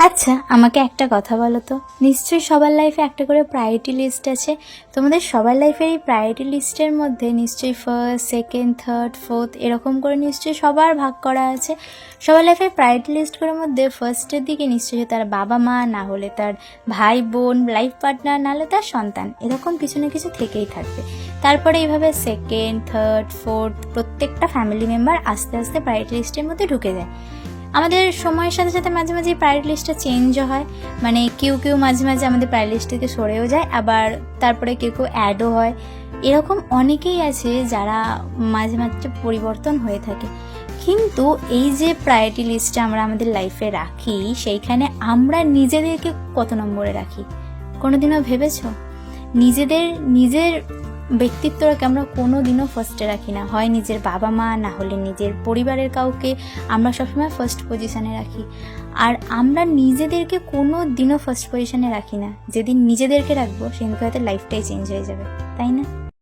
আচ্ছা, আমাকে একটা কথা বলো তো, নিশ্চয়ই সবার লাইফে একটা করে প্রায়োরিটি লিস্ট আছে। তোমাদের সবার লাইফের এই প্রায়োরিটি লিস্টের মধ্যে নিশ্চয়ই ফার্স্ট, সেকেন্ড, থার্ড, ফোর্থ এরকম করে নিশ্চয়ই সবার ভাগ করা আছে। সবার লাইফের প্রায়োরিটি লিস্টগুলোর মধ্যে ফার্স্টের দিকে নিশ্চয়ই তার বাবা মা, না হলে তার ভাই বোন, লাইফ পার্টনার, না হলে তার সন্তান, এরকম কিছু না কিছু থেকেই থাকবে। তারপরে এইভাবে সেকেন্ড, থার্ড, ফোর্থ প্রত্যেকটা ফ্যামিলি মেম্বার আস্তে আস্তে প্রায়োরিটি লিস্টের মধ্যে ঢুকে যায়। আমাদের সময়ের সাথে সাথে মাঝে মাঝে প্রায়োরিটি লিস্টটা চেঞ্জও হয়, মানে কেউ কেউ মাঝে মাঝে আমাদের প্রায়োরিটি লিস্ট থেকে সরেও যায়, আবার তারপরে কেউ কেউ অ্যাডও হয়। এরকম অনেকেই আছে যারা মাঝে মাঝে পরিবর্তন হয়ে থাকে। কিন্তু এই যে প্রায়োরিটি লিস্টটা আমরা আমাদের লাইফে রাখি, সেইখানে আমরা নিজেদেরকে কত নম্বরে রাখি কোনোদিনও ভেবেছো? নিজের ব্যক্তিত্বটাকে আমরা কোনো দিনও ফার্স্টে রাখি না। হয় নিজের বাবা মা, না হলে নিজের পরিবারের কাউকে আমরা সবসময় ফার্স্ট পজিশনে রাখি। আর আমরা নিজেদেরকে কোনো দিনও ফার্স্ট পজিশনে রাখি না। যেদিন নিজেদেরকে রাখবো সেদিনকে হয়তো লাইফটাই চেঞ্জ হয়ে যাবে, তাই না?